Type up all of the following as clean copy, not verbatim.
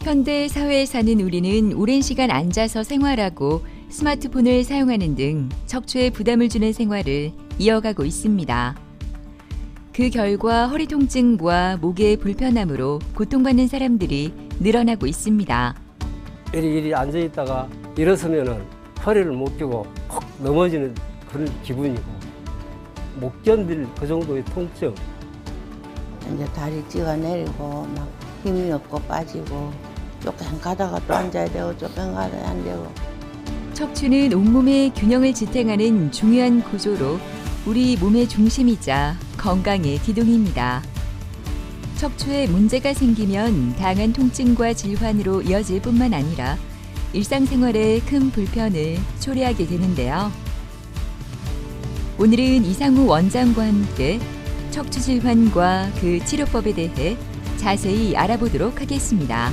현대 사회에 사는 우리는 오랜 시간 앉아서 생활하고 스마트폰을 사용하는 등 척추에 부담을 주는 생활을 이어가고 있습니다. 그 결과 허리 통증과 목의 불편함으로 고통받는 사람들이 늘어나고 있습니다. 이리 앉아있다가 일어서면은 허리를 못 펴고 콕 넘어지는 그런 기분이고 못 견딜 그 정도의 통증. 이제 다리 찍어내리고 막 힘이 없고 빠지고 조금 가다가 또 앉아야 되고 조금 가다가 안 되고. 척추는 온몸의 균형을 지탱하는 중요한 구조로 우리 몸의 중심이자 건강의 기둥입니다. 척추에 문제가 생기면 다양한 통증과 질환으로 이어질 뿐만 아니라 일상생활에 큰 불편을 초래하게 되는데요. 오늘은 이상우 원장과 함께 척추 질환과 그 치료법에 대해 자세히 알아보도록 하겠습니다.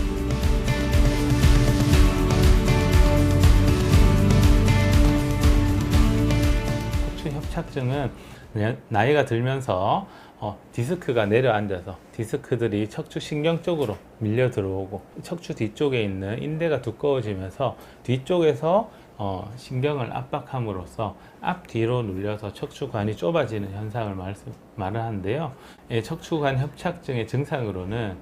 척추 협착증은 나이가 들면서 디스크가 내려앉아서 디스크들이 척추 신경 쪽으로 밀려 들어오고 척추 뒤쪽에 있는 인대가 두꺼워지면서 뒤쪽에서 신경을 압박함으로써 앞뒤로 눌려서 척추관이 좁아지는 현상을 말을 하는데요. 척추관 협착증의 증상으로는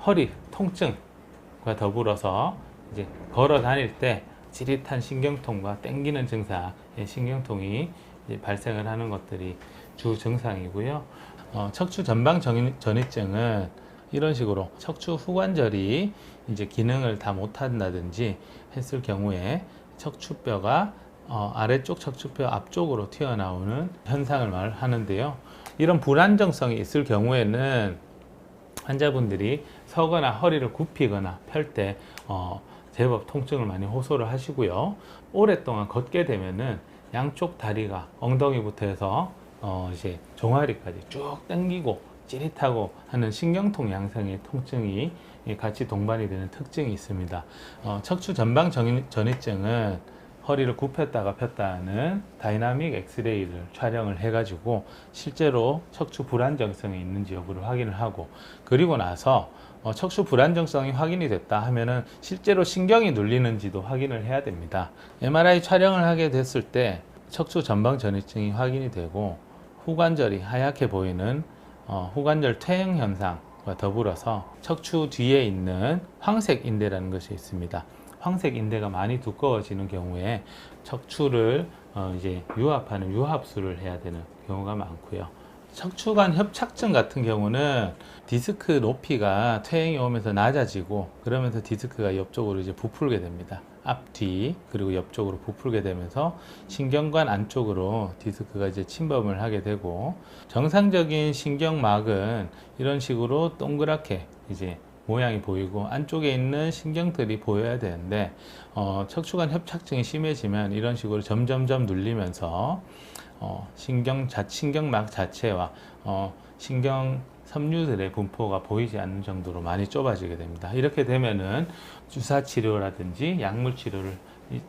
허리 통증과 더불어서 이제 걸어 다닐 때 찌릿한 신경통과 땡기는 증상의 신경통이 이제 발생을 하는 것들이 주 증상이고요. 척추 전방 전이증은 이런 식으로 척추 후관절이 이제 기능을 다 못한다든지 했을 경우에 척추뼈가 아래쪽 척추뼈 앞쪽으로 튀어나오는 현상을 말하는데요. 이런 불안정성이 있을 경우에는 환자분들이 서거나 허리를 굽히거나 펼 때 제법 통증을 많이 호소를 하시고요. 오랫동안 걷게 되면은 양쪽 다리가 엉덩이부터 해서 이제 종아리까지 쭉 당기고 찌릿하고 하는 신경통 양상의 통증이 같이 동반이 되는 특징이 있습니다. 척추 전방 전이증은 허리를 굽혔다가 폈다 하는 다이나믹 엑스레이를 촬영을 해가지고 실제로 척추 불안정성이 있는지 여부를 확인을 하고, 그리고 나서 척추 불안정성이 확인이 됐다 하면은 실제로 신경이 눌리는지도 확인을 해야 됩니다. MRI 촬영을 하게 됐을 때 척추 전방 전이증이 확인이 되고 후관절이 하얗게 보이는 후관절 퇴행 현상과 더불어서 척추 뒤에 있는 황색 인대라는 것이 있습니다. 황색 인대가 많이 두꺼워지는 경우에 척추를 이제 유합하는 유합술을 해야 되는 경우가 많고요. 척추관 협착증 같은 경우는 디스크 높이가 퇴행이 오면서 낮아지고 그러면서 디스크가 옆쪽으로 이제 부풀게 됩니다. 앞뒤 그리고 옆쪽으로 부풀게 되면서 신경관 안쪽으로 디스크가 이제 침범을 하게 되고, 정상적인 신경막은 이런 식으로 동그랗게 이제 모양이 보이고 안쪽에 있는 신경들이 보여야 되는데 척추관 협착증이 심해지면 이런 식으로 점점점 눌리면서 신경막 자체와 신경 섬유들의 분포가 보이지 않는 정도로 많이 좁아지게 됩니다. 이렇게 되면은 주사 치료라든지 약물 치료를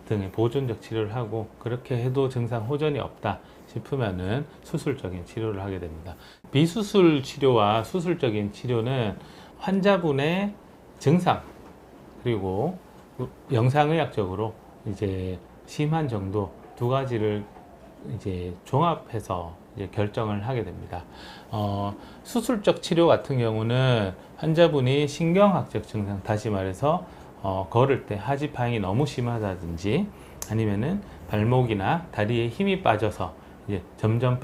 등의 보존적 치료를 하고, 그렇게 해도 증상 호전이 없다 싶으면은 수술적인 치료를 하게 됩니다. 비수술 치료와 수술적인 치료는 환자분의 증상 그리고 영상의학적으로 이제 심한 정도 두 가지를 이제 종합해서 이제 결정을 하게 됩니다. 수술적 치료 같은 경우는 환자분이 신경학적 증상, 다시 말해서 걸을 때 하지파잉이 너무 심하다든지 아니면은 발목이나 다리에 힘이 빠져서 이제 점점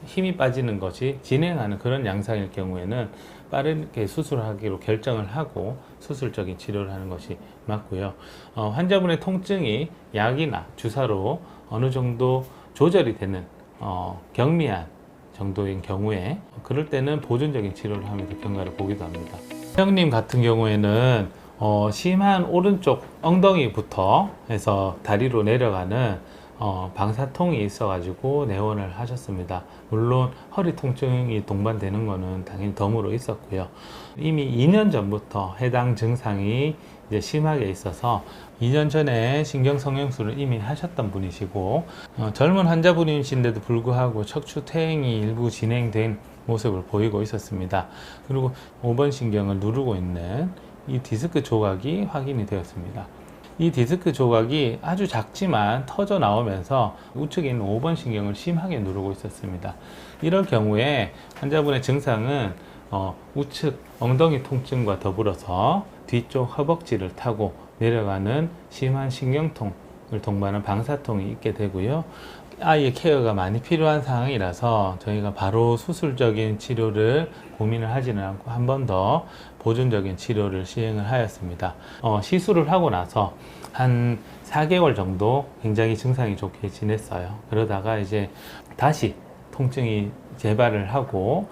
힘이 빠지는 것이 진행하는 그런 양상일 경우에는 빠르게 수술하기로 결정을 하고 수술적인 치료를 하는 것이 맞고요. 환자분의 통증이 약이나 주사로 어느 정도 조절이 되는 경미한 정도인 경우에 그럴 때는 보존적인 치료를 하면서 경과를 보기도 합니다. 형님 같은 경우에는 심한 오른쪽 엉덩이부터 해서 다리로 내려가는 방사통이 있어가지고 내원을 하셨습니다. 물론 허리 통증이 동반되는 것은 당연히 덤으로 있었고요. 이미 2년 전부터 해당 증상이 이제 심하게 있어서 2년 전에 신경성형술을 이미 하셨던 분이시고 젊은 환자분이신데도 불구하고 척추 퇴행이 일부 진행된 모습을 보이고 있었습니다. 그리고 5번 신경을 누르고 있는 이 디스크 조각이 확인이 되었습니다. 이 디스크 조각이 아주 작지만 터져 나오면서 우측에 있는 5번 신경을 심하게 누르고 있었습니다. 이럴 경우에 환자분의 증상은 우측 엉덩이 통증과 더불어서 뒤쪽 허벅지를 타고 내려가는 심한 신경통을 동반한 방사통이 있게 되고요. 아이의 케어가 많이 필요한 상황이라서 저희가 바로 수술적인 치료를 고민을 하지는 않고 한 번 더 보존적인 치료를 시행을 하였습니다. 시술을 하고 나서 한 4개월 정도 굉장히 증상이 좋게 지냈어요. 그러다가 이제 다시 통증이 재발을 하고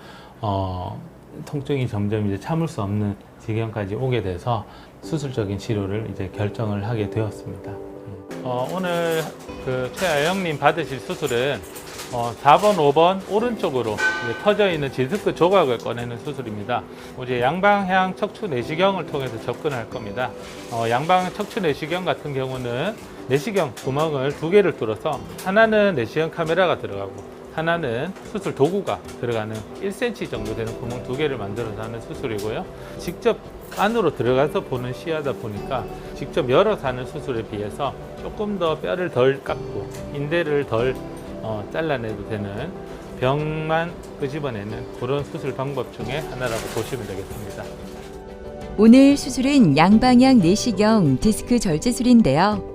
통증이 점점 이제 참을 수 없는 지경까지 오게 돼서 수술적인 치료를 이제 결정을 하게 되었습니다. 오늘 그 최아영님 받으실 수술은 4번, 5번 오른쪽으로 터져 있는 디스크 조각을 꺼내는 수술입니다. 이제 양방향 척추 내시경을 통해서 접근할 겁니다. 양방향 척추 내시경 같은 경우는 내시경 구멍을 2개를 뚫어서 하나는 내시경 카메라가 들어가고 하나는 수술 도구가 들어가는 1cm 정도 되는 구멍 2개를 만들어서 하는 수술이고요. 직접 안으로 들어가서 보는 시야다 보니까 직접 열어서 하는 수술에 비해서 조금 더 뼈를 덜 깎고 인대를 덜 잘라내도 되는 병만 끄집어내는 그런 수술 방법 중에 하나라고 보시면 되겠습니다. 오늘 수술은 양방향 내시경 디스크 절제술인데요.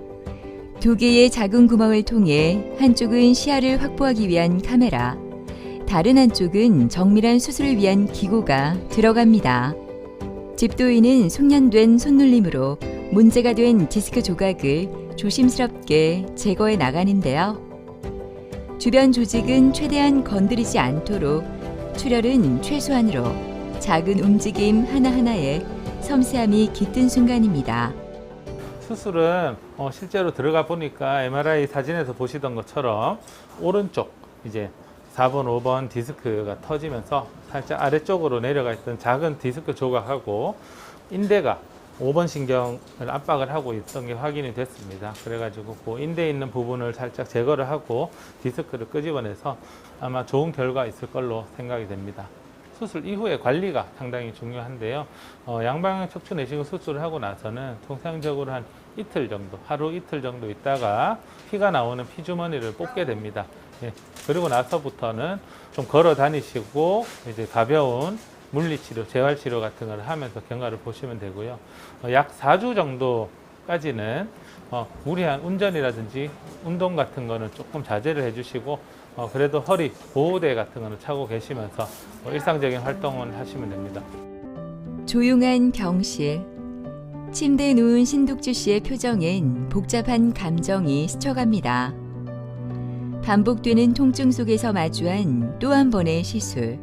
2개의 작은 구멍을 통해 한쪽은 시야를 확보하기 위한 카메라, 다른 한쪽은 정밀한 수술을 위한 기구가 들어갑니다. 집도인은 숙련된 손놀림으로 문제가 된 디스크 조각을 조심스럽게 제거해 나가는데요. 주변 조직은 최대한 건드리지 않도록 출혈은 최소한으로 작은 움직임 하나하나에 섬세함이 깃든 순간입니다. 수술은 실제로 들어가 보니까 MRI 사진에서 보시던 것처럼 오른쪽 이제 4번, 5번 디스크가 터지면서 살짝 아래쪽으로 내려가 있던 작은 디스크 조각하고 인대가 5번 신경을 압박을 하고 있던 게 확인이 됐습니다. 그래가지고 그 인대에 있는 부분을 살짝 제거를 하고 디스크를 끄집어내서 아마 좋은 결과 있을 걸로 생각이 됩니다. 수술 이후의 관리가 상당히 중요한데요. 양방향 척추 내시경 수술을 하고 나서는 통상적으로 한 이틀 정도, 하루 이틀 정도 있다가 피가 나오는 피주머니를 뽑게 됩니다. 예, 그리고 나서부터는 좀 걸어 다니시고 이제 가벼운 물리치료, 재활치료 같은 걸 하면서 경과를 보시면 되고요. 약 4주 정도까지는 무리한 운전이라든지 운동 같은 거는 조금 자제를 해주시고 그래도 허리 보호대 같은 거는 차고 계시면서 일상적인 활동을 하시면 됩니다. 조용한 병실. 침대에 누운 신독주 씨의 표정엔 복잡한 감정이 스쳐갑니다. 반복되는 통증 속에서 마주한 또 한 번의 시술.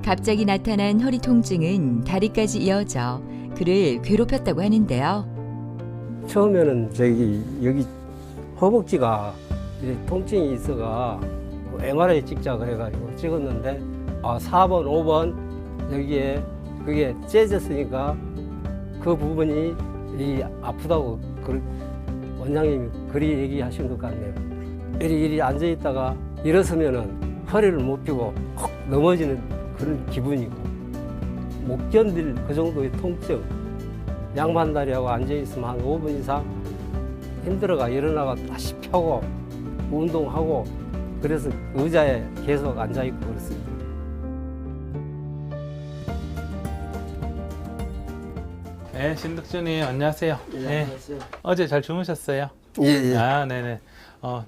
갑자기 나타난 허리 통증은 다리까지 이어져 그를 괴롭혔다고 하는데요. 처음에는 여기 허벅지가 이렇게 통증이 있어가 MRI 찍자 그래가지고 찍었는데 4번, 5번 여기에 그게 째졌으니까 그 부분이 아프다고 원장님이 그리 얘기하신 것 같네요. 이리 앉아있다가 일어서면은 허리를 못 펴고 콕 넘어지는 그런 기분이고 못 견딜 그 정도의 통증. 양반다리하고 앉아있으면 한 5분 이상 힘들어가 일어나가 다시 펴고 운동하고 그래서 의자에 계속 앉아있고 그렇습니다. 네, 신득준님 안녕하세요. 네, 안녕하세요. 어제 잘 주무셨어요? 예. 네네.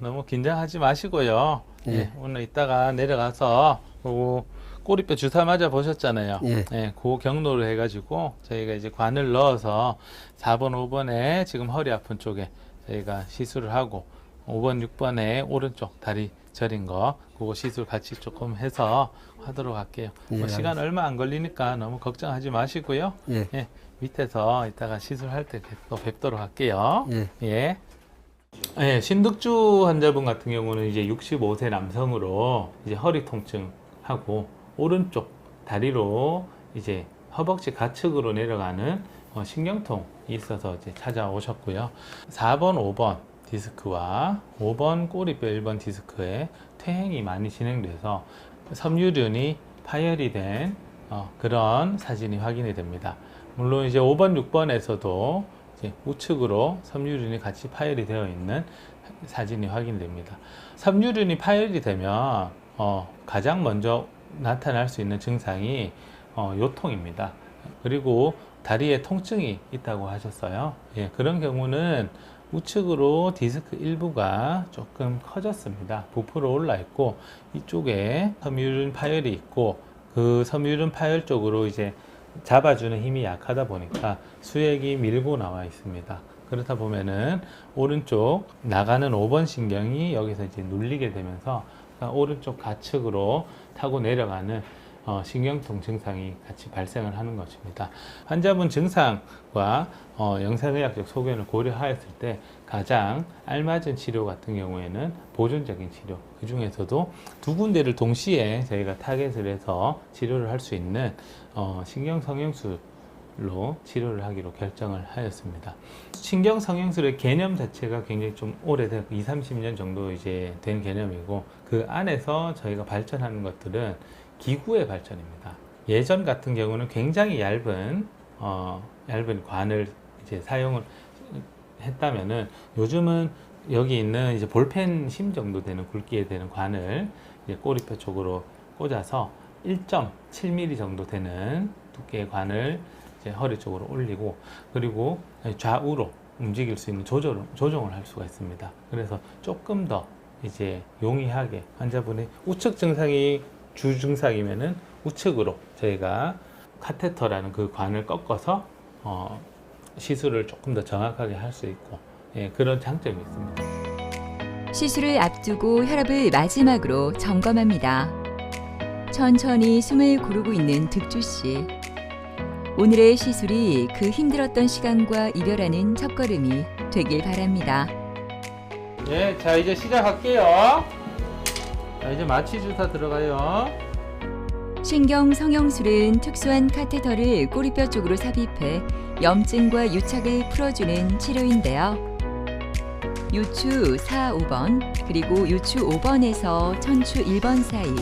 너무 긴장하지 마시고요. 예. 예, 오늘 이따가 내려가서 꼬리뼈 주사 맞아 보셨잖아요. 예. 그 경로를 해가지고 저희가 이제 관을 넣어서 4번, 5번에 지금 허리 아픈 쪽에 저희가 시술을 하고 5번, 6번에 오른쪽 다리 저린 거 그거 시술 같이 조금 해서 하도록 할게요. 예, 시간 얼마 안 걸리니까 너무 걱정하지 마시고요. 예. 밑에서 이따가 시술할 때 또 뵙도록 할게요. 예. 예, 신득주 환자분 같은 경우는 이제 65세 남성으로 이제 허리 통증하고 오른쪽 다리로 이제 허벅지 가측으로 내려가는 신경통이 있어서 이제 찾아오셨고요. 4번, 5번 디스크와 5번 꼬리뼈 1번 디스크에 퇴행이 많이 진행돼서 섬유륜이 파열이 된 그런 사진이 확인이 됩니다. 물론 이제 5번, 6번에서도 이제 우측으로 섬유륜이 같이 파열이 되어 있는 사진이 확인됩니다. 섬유륜이 파열이 되면 가장 먼저 나타날 수 있는 증상이 요통입니다. 그리고 다리에 통증이 있다고 하셨어요. 예, 그런 경우는 우측으로 디스크 일부가 조금 커졌습니다. 부풀어 올라 있고 이쪽에 섬유륜 파열이 있고 그 섬유륜 파열 쪽으로 이제 잡아주는 힘이 약하다 보니까 수액이 밀고 나와 있습니다. 그렇다 보면은 오른쪽 나가는 5번 신경이 여기서 이제 눌리게 되면서 오른쪽 가측으로 타고 내려가는 신경통 증상이 같이 발생을 하는 것입니다. 환자분 증상과 영상의학적 소견을 고려하였을 때 가장 알맞은 치료 같은 경우에는 보존적인 치료, 그 중에서도 두 군데를 동시에 저희가 타겟을 해서 치료를 할 수 있는 신경성형술로 치료를 하기로 결정을 하였습니다. 신경성형술의 개념 자체가 굉장히 좀 오래된 20-30년 정도 이제 된 개념이고 그 안에서 저희가 발전하는 것들은 기구의 발전입니다. 예전 같은 경우는 굉장히 얇은 관을 이제 사용을 했다면은 요즘은 여기 있는 이제 볼펜 심 정도 되는 굵기에 되는 관을 이제 꼬리뼈 쪽으로 꽂아서 1.7mm 정도 되는 두께의 관을 이제 허리 쪽으로 올리고 그리고 좌우로 움직일 수 있는 조정을 할 수가 있습니다. 그래서 조금 더 이제 용이하게 환자분의 우측 증상이 주 증상이면은 우측으로 저희가 카테터라는 그 관을 꺾어서 시술을 조금 더 정확하게 할 수 있고 그런 장점이 있습니다. 시술을 앞두고 혈압을 마지막으로 점검합니다. 천천히 숨을 고르고 있는 득주 씨. 오늘의 시술이 그 힘들었던 시간과 이별하는 첫걸음이 되길 바랍니다. 네, 자 이제 시작할게요. 자, 이제 마취 주사 들어가요. 신경 성형술은 특수한 카테터를 꼬리뼈 쪽으로 삽입해 염증과 유착을 풀어주는 치료인데요. 요추 4, 5번 그리고 요추 5번에서 천추 1번 사이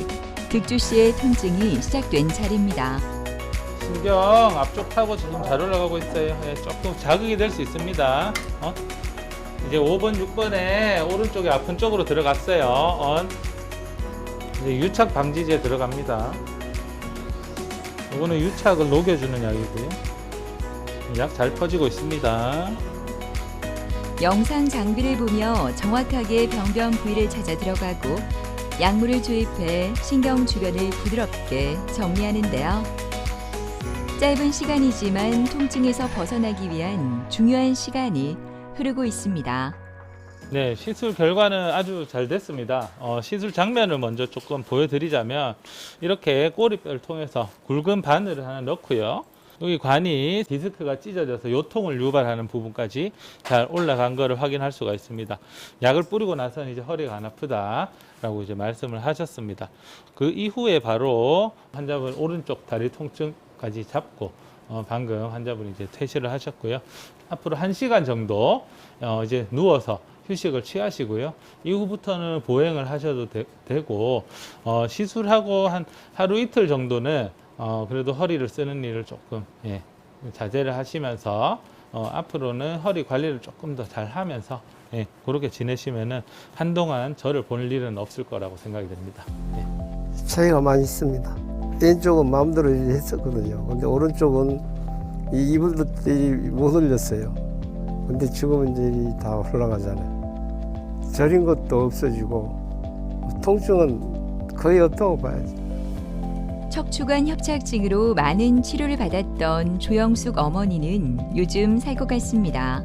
득주 씨의 통증이 시작된 자리입니다. 신경 앞쪽 타고 지금 잘 올라가고 있어요. 조금 자극이 될 수 있습니다. 이제 5번, 6번에 오른쪽에 아픈 쪽으로 들어갔어요. 이제 유착 방지제 들어갑니다. 이거는 유착을 녹여주는 약이고요. 약 잘 퍼지고 있습니다. 영상 장비를 보며 정확하게 병변 부위를 찾아 들어가고 약물을 주입해 신경 주변을 부드럽게 정리하는데요. 짧은 시간이지만 통증에서 벗어나기 위한 중요한 시간이 흐르고 있습니다. 네, 시술 결과는 아주 잘 됐습니다. 시술 장면을 먼저 조금 보여드리자면 이렇게 꼬리뼈를 통해서 굵은 바늘을 하나 넣고요. 여기 관이 디스크가 찢어져서 요통을 유발하는 부분까지 잘 올라간 것을 확인할 수가 있습니다. 약을 뿌리고 나서는 이제 허리가 안 아프다라고 이제 말씀을 하셨습니다. 그 이후에 바로 환자분 오른쪽 다리 통증까지 잡고 방금 환자분이 이제 퇴실을 하셨고요. 앞으로 1시간 정도 이제 누워서 휴식을 취하시고요. 이후부터는 보행을 하셔도 되고 시술하고 한 하루 이틀 정도는 그래도 허리를 쓰는 일을 조금 자제를 하시면서 앞으로는 허리 관리를 조금 더 잘 하면서 그렇게 지내시면은 한동안 저를 볼 일은 없을 거라고 생각이 됩니다. 차이가 많이 있습니다. 왼쪽은 마음대로 했었거든요. 근데 오른쪽은 이 이불들이 못 올렸어요. 근데 지금은 이제 다 올라가잖아요. 저린 것도 없어지고 통증은 거의 없다고 봐야지. 척추관 협착증으로 많은 치료를 받았던 조영숙 어머니는 요즘 살 것 같습니다.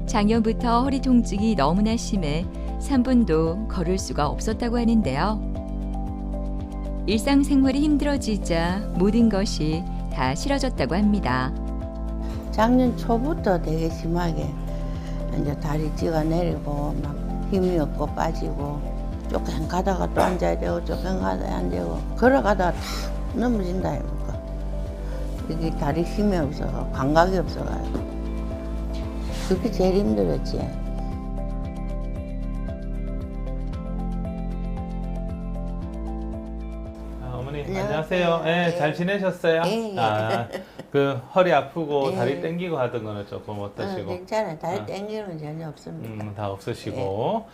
작년부터 허리 통증이 너무나 심해 3분도 걸을 수가 없었다고 하는데요. 일상생활이 힘들어지자 모든 것이 다 싫어졌다고 합니다. 작년 초부터 되게 심하게 이제 다리 찍어내리고 막 힘이 없고 빠지고 조금 가다가 또 앉아야 되고 조금 가다가 안 되고 걸어가다가 탁 넘어진다 이거. 여기 다리 힘이 없어, 감각이 없어가지고. 그게 제일 힘들었지. 어머니 안녕하세요. 안녕하세요. 네, 잘 지내셨어요? 예, 예. 그 허리 아프고 예. 다리 땡기고 하던 거는 조금 어떠시고? 괜찮아. 다리 어. 땡기는 건 전혀 없습니다. 다 없으시고.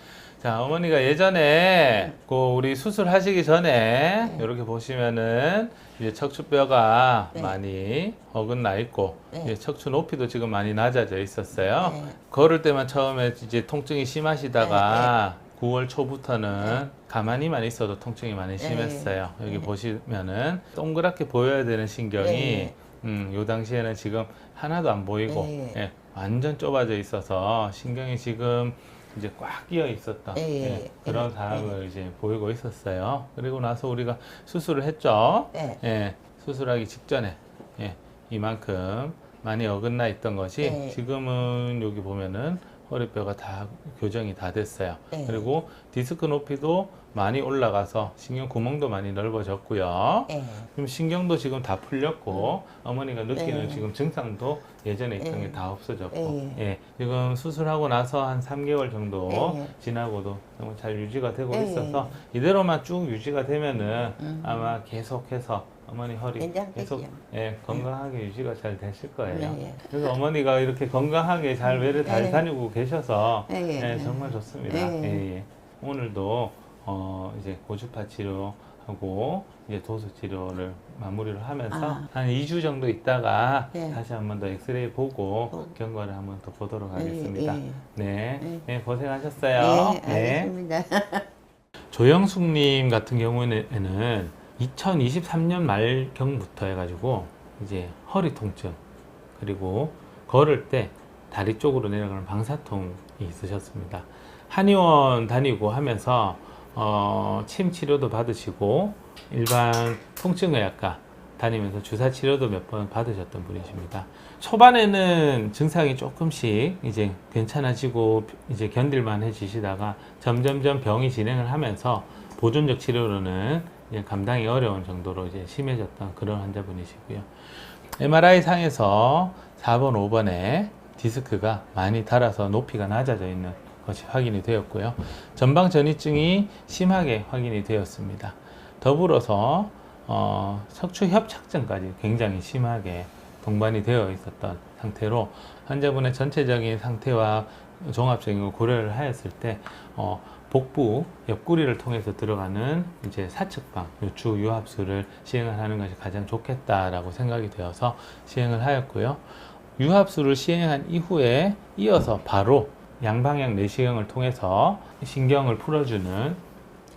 자, 어머니가 예전에 그 우리 수술하시기 전에 이렇게 보시면은 이제 척추뼈가 네. 많이 어긋나 있고 네. 이제 척추 높이도 지금 많이 낮아져 있었어요. 네. 걸을 때만 처음에 이제 통증이 심하시다가 9월 초부터는 가만히만 있어도 통증이 많이 심했어요. 여기 보시면은 동그랗게 보여야 되는 신경이 네. 요 당시에는 지금 하나도 안 보이고 네. 예, 완전 좁아져 있어서 신경이 지금 이제 꽉 끼어 있었던 네. 그런 상황을 이제 보이고 있었어요. 그리고 나서 우리가 수술을 했죠. 네. 예, 수술하기 직전에 이만큼 많이 어긋나 있던 것이 네. 지금은 여기 보면은 허리뼈가 다 교정이 다 됐어요. 네. 그리고 디스크 높이도 많이 올라가서 신경 구멍도 많이 넓어졌고요. 예. 지금 신경도 지금 다 풀렸고 어머니가 느끼는 네. 지금 증상도 예전에 있던 네. 게 다 없어졌고 네. 예, 지금 수술하고 나서 한 3개월 정도 네. 지나고도 정말 잘 유지가 되고 네. 있어서 이대로만 쭉 유지가 되면은 아마 계속해서 어머니 허리 괜찮겠죠. 계속 건강하게 유지가 잘 되실 거예요. 네. 그래서 어머니가 이렇게 건강하게 잘 외를 잘 네. 다니고 계셔서 네. 정말 좋습니다. 네. 예, 예. 오늘도 이제 고주파 치료하고 이제 도수 치료를 마무리를 하면서 한 2주 정도 있다가 네. 다시 한번 더 엑스레이 보고 경과를 한번 더 보도록 하겠습니다. 예. 네, 네, 고생하셨어요. 네, 알겠습니다. 조영숙님 같은 경우에는 2023년 말경부터 해가지고 이제 허리 통증 그리고 걸을 때 다리 쪽으로 내려가는 방사통이 있으셨습니다. 한의원 다니고 하면서 침 치료도 받으시고 일반 통증의학과 다니면서 주사 치료도 몇 번 받으셨던 분이십니다. 초반에는 증상이 조금씩 이제 괜찮아지고 이제 견딜만해지시다가 점점점 병이 진행을 하면서 보존적 치료로는 이제 감당이 어려운 정도로 이제 심해졌던 그런 환자분이시고요. MRI 상에서 4번, 5번에 디스크가 많이 닳아서 높이가 낮아져 있는 것이 확인이 되었고요. 전방 전이증이 심하게 확인이 되었습니다. 더불어서 척추 협착증까지 굉장히 심하게 동반이 되어 있었던 상태로 환자분의 전체적인 상태와 종합적인 걸 고려를 하였을 때 복부 옆구리를 통해서 들어가는 이제 사측방 요추 유합술을 시행을 하는 것이 가장 좋겠다라고 생각이 되어서 시행을 하였고요. 유합술을 시행한 이후에 이어서 바로 양방향 내시경을 통해서 신경을 풀어주는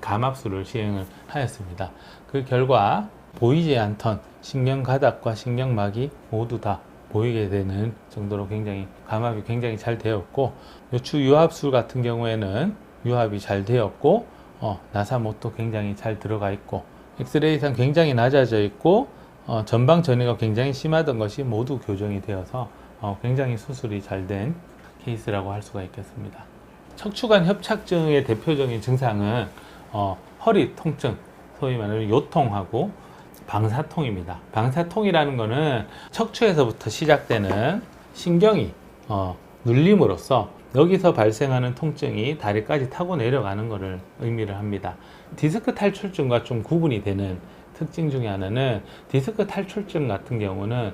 감압술을 시행을 하였습니다. 그 결과 보이지 않던 신경 가닥과 신경막이 모두 다 보이게 되는 정도로 굉장히 감압이 굉장히 잘 되었고, 요추 유합술 같은 경우에는 유합이 잘 되었고 나사못도 굉장히 잘 들어가 있고 엑스레이상 굉장히 낮아져 있고 전방 전이가 굉장히 심하던 것이 모두 교정이 되어서 굉장히 수술이 잘 된 케이스라고 할 수가 있겠습니다. 척추관 협착증의 대표적인 증상은 허리 통증, 소위 말하는 요통하고 방사통입니다. 방사통이라는 것은 척추에서부터 시작되는 신경이 눌림으로써 여기서 발생하는 통증이 다리까지 타고 내려가는 것을 의미를 합니다. 디스크 탈출증과 좀 구분이 되는 특징 중에 하나는, 디스크 탈출증 같은 경우는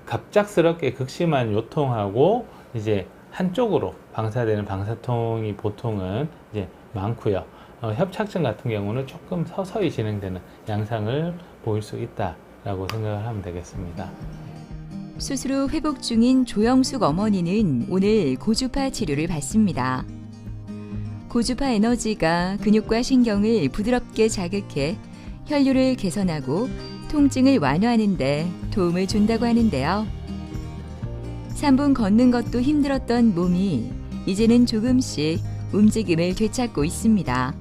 갑작스럽게 극심한 요통하고 이제 한쪽으로 방사되는 방사통이 보통은 이제 많고요. 협착증 같은 경우는 조금 서서히 진행되는 양상을 보일 수 있다라고 생각을 하면 되겠습니다. 수술 후 회복 중인 조영숙 어머니는 오늘 고주파 치료를 받습니다. 고주파 에너지가 근육과 신경을 부드럽게 자극해 혈류를 개선하고 통증을 완화하는 데 도움을 준다고 하는데요. 3분 걷는 것도 힘들었던 몸이 이제는 조금씩 움직임을 되찾고 있습니다.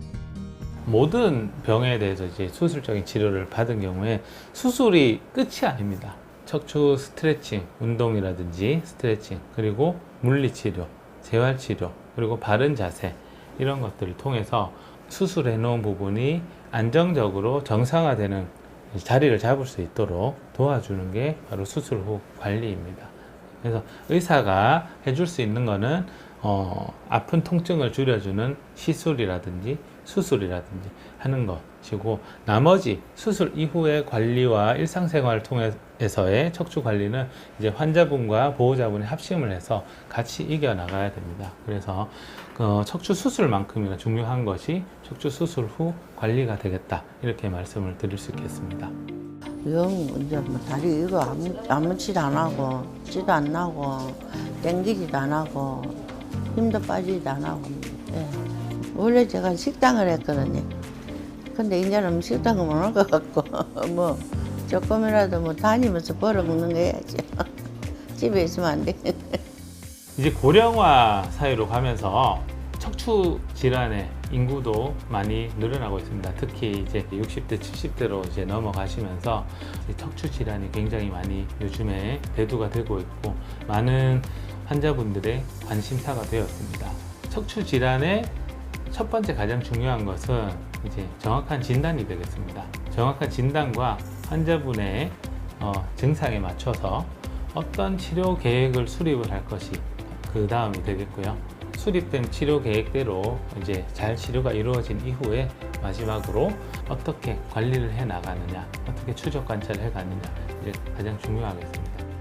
모든 병에 대해서 이제 수술적인 치료를 받은 경우에 수술이 끝이 아닙니다. 척추 스트레칭, 운동이라든지 스트레칭, 그리고 물리치료, 재활치료, 그리고 바른 자세, 이런 것들을 통해서 수술해 놓은 부분이 안정적으로 정상화되는 자리를 잡을 수 있도록 도와주는 게 바로 수술 후 관리입니다. 그래서 의사가 해줄 수 있는 거는 아픈 통증을 줄여주는 시술이라든지 수술이라든지 하는 것이고, 나머지 수술 이후의 관리와 일상생활을 통해서의 척추 관리는 이제 환자분과 보호자분이 합심을 해서 같이 이겨나가야 됩니다. 그래서 척추 수술만큼이나 중요한 것이 척추 수술 후 관리가 되겠다, 이렇게 말씀을 드릴 수 있겠습니다. 영 이제 뭐 다리 이거 아무 짓 안 하고 찌도 안 나고 땡기지도 안 하고 힘도 빠지지도 안 하고. 예. 원래 제가 식당을 했거든요. 근데 이제는 식당을 못 할 것 같고 뭐 조금이라도 뭐 다니면서 벌어먹는 거 해야지. 집에 있으면 안 돼. 이제 고령화 사회로 가면서 척추 질환의 인구도 많이 늘어나고 있습니다. 특히 이제 60대, 70대로 이제 넘어가시면서 척추 질환이 굉장히 많이 요즘에 대두가 되고 있고, 많은 환자분들의 관심사가 되었습니다. 척추 질환의 첫 번째 가장 중요한 것은 이제 정확한 진단이 되겠습니다. 정확한 진단과 환자분의 증상에 맞춰서 어떤 치료 계획을 수립을 할 것이 그 다음이 되겠고요. 수립된 치료 계획대로 이제 잘 치료가 이루어진 이후에 마지막으로 어떻게 관리를 해 나가느냐, 어떻게 추적 관찰을 해 가느냐, 이제 가장 중요하겠습니다.